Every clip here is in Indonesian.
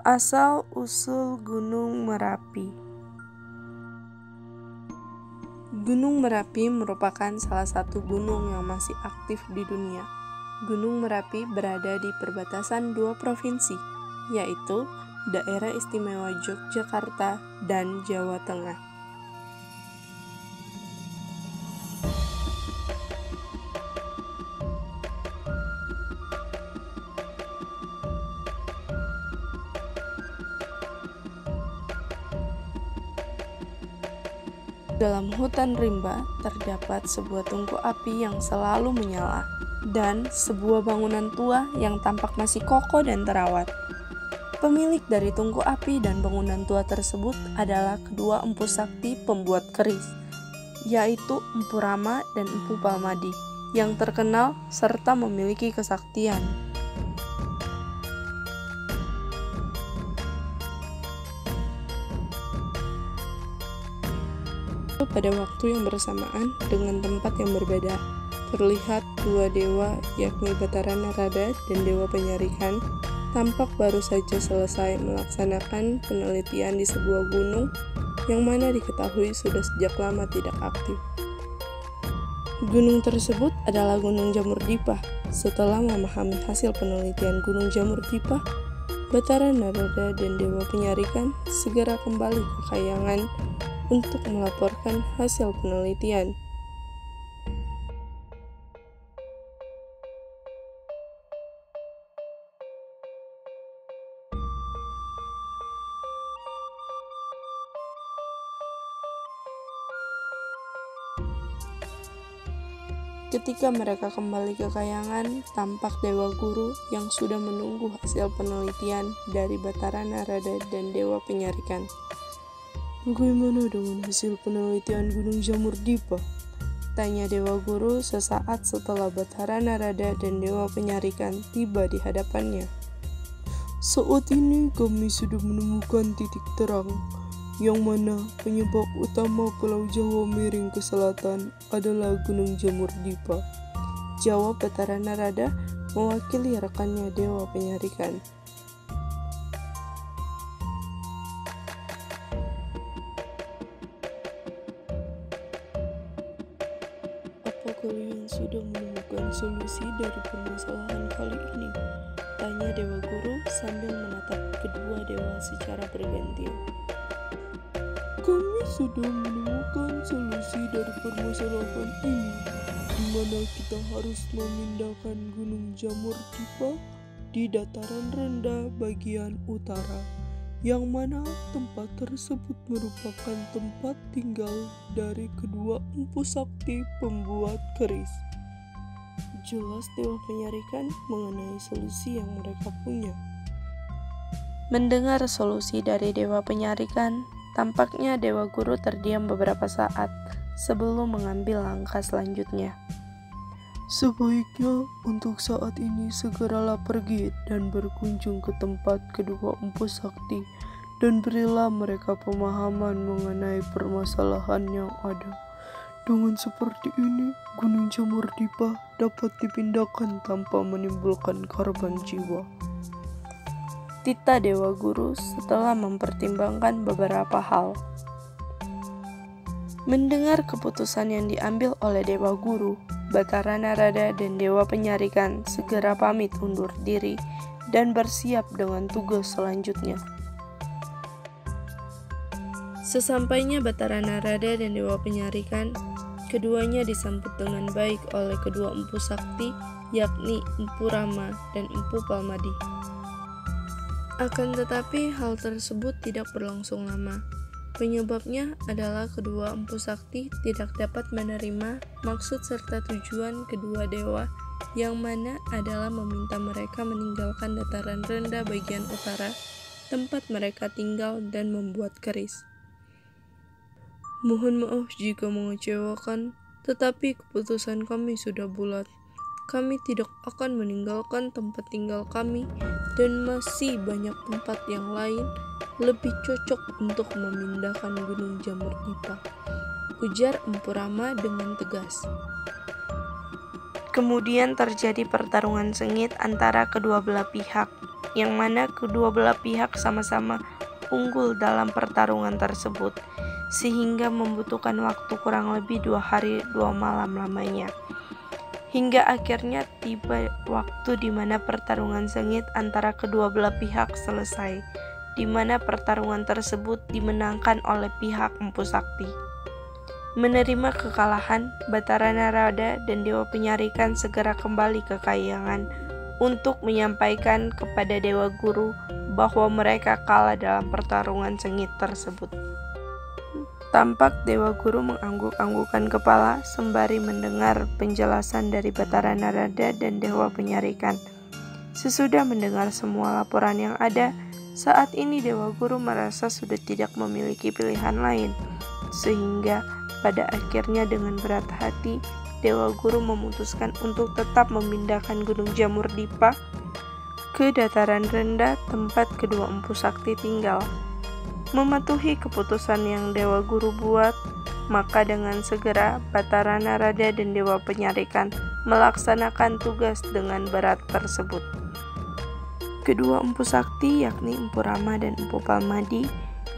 Asal-usul Gunung Merapi. Gunung Merapi merupakan salah satu gunung yang masih aktif di dunia. Gunung Merapi berada di perbatasan dua provinsi, yaitu Daerah Istimewa Yogyakarta dan Jawa Tengah. Dalam hutan rimba terdapat sebuah tungku api yang selalu menyala dan sebuah bangunan tua yang tampak masih kokoh dan terawat. Pemilik dari tungku api dan bangunan tua tersebut adalah kedua empu sakti pembuat keris, yaitu Empu Rama dan Empu Palmadi, yang terkenal serta memiliki kesaktian. Pada waktu yang bersamaan dengan tempat yang berbeda, terlihat dua dewa yakni Batara Narada dan Dewa Penyarikan tampak baru saja selesai melaksanakan penelitian di sebuah gunung yang mana diketahui sudah sejak lama tidak aktif. Gunung tersebut adalah Gunung Jamur-Dipa. Setelah memahami hasil penelitian Gunung Jamur-Dipa, Batara Narada dan Dewa Penyarikan segera kembali ke Kahyangan untuk melaporkan hasil penelitian. Ketika mereka kembali ke Kahyangan, tampak Dewa Guru yang sudah menunggu hasil penelitian dari Batara Narada dan Dewa Penyarikan. "Bagaimana dengan hasil penelitian Gunung Jamur-Dipa?" tanya Dewa Guru sesaat setelah Batara Narada dan Dewa Penyarikan tiba di hadapannya. "Saat ini kami sudah menemukan titik terang, yang mana penyebab utama Pulau Jawa miring ke selatan adalah Gunung Jamur-Dipa," jawab Batara Narada mewakili rekannya Dewa Penyarikan. "Apa kalian sudah menemukan solusi dari permasalahan kali ini?" tanya Dewa Guru sambil menatap kedua dewa secara bergantian. "Kami sudah menemukan solusi dari permasalahan ini, di mana kita harus memindahkan Gunung Jamur-Dipa di dataran rendah bagian utara, yang mana tempat tersebut merupakan tempat tinggal dari kedua empu sakti pembuat keris," jelas Dewa Penyarikan mengenai solusi yang mereka punya. Mendengar solusi dari Dewa Penyarikan, tampaknya Dewa Guru terdiam beberapa saat sebelum mengambil langkah selanjutnya. "Sebaiknya untuk saat ini segeralah pergi dan berkunjung ke tempat kedua empu sakti dan berilah mereka pemahaman mengenai permasalahan yang ada. Dengan seperti ini, Gunung Jamur-Dipa dapat dipindahkan tanpa menimbulkan korban jiwa," tita Dewa Guru setelah mempertimbangkan beberapa hal. Mendengar keputusan yang diambil oleh Dewa Guru, Batara Narada dan Dewa Penyarikan segera pamit undur diri dan bersiap dengan tugas selanjutnya. Sesampainya Batara Narada dan Dewa Penyarikan, keduanya disambut dengan baik oleh kedua empu sakti, yakni Empu Rama dan Empu Palmadi. Akan tetapi hal tersebut tidak berlangsung lama. Penyebabnya adalah kedua empu sakti tidak dapat menerima maksud serta tujuan kedua dewa, yang mana adalah meminta mereka meninggalkan dataran rendah bagian utara, tempat mereka tinggal dan membuat keris. "Mohon maaf jika mengecewakan, tetapi keputusan kami sudah bulat. Kami tidak akan meninggalkan tempat tinggal kami dan masih banyak tempat yang lain lebih cocok untuk memindahkan Gunung Jamur-Dipa," ujar Empu Rama dengan tegas. Kemudian terjadi pertarungan sengit antara kedua belah pihak. yang mana kedua belah pihak sama-sama unggul dalam pertarungan tersebut, sehingga membutuhkan waktu kurang lebih 2 hari 2 malam lamanya. Hingga akhirnya tiba waktu di mana pertarungan sengit antara kedua belah pihak selesai, di mana pertarungan tersebut dimenangkan oleh pihak Empu Sakti. Menerima kekalahan, Batara Narada dan Dewa Penyarikan segera kembali ke Kahyangan untuk menyampaikan kepada Dewa Guru bahwa mereka kalah dalam pertarungan sengit tersebut. Tampak Dewa Guru mengangguk-anggukkan kepala sembari mendengar penjelasan dari Batara Narada dan Dewa Penyarikan. Sesudah mendengar semua laporan yang ada, saat ini Dewa Guru merasa sudah tidak memiliki pilihan lain, sehingga pada akhirnya dengan berat hati, Dewa Guru memutuskan untuk tetap memindahkan Gunung Jamur Dipa ke dataran rendah tempat kedua Empu Sakti tinggal. Mematuhi keputusan yang Dewa Guru buat, maka dengan segera Batara Narada dan Dewa Penyarikan melaksanakan tugas dengan berat tersebut. Kedua Empu Sakti yakni Empu Rama dan Empu Palmadi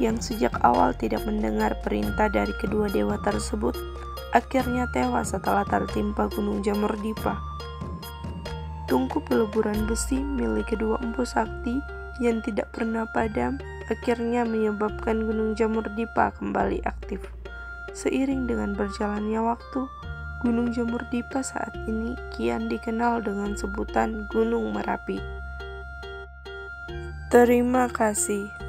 yang sejak awal tidak mendengar perintah dari kedua dewa tersebut, akhirnya tewas setelah tertimpa Gunung Jamur Dipa. Tungku peleburan besi milik kedua Empu Sakti yang tidak pernah padam akhirnya menyebabkan Gunung Jamur Dipa kembali aktif. Seiring dengan berjalannya waktu, Gunung Jamur Dipa saat ini kian dikenal dengan sebutan Gunung Merapi. Terima kasih.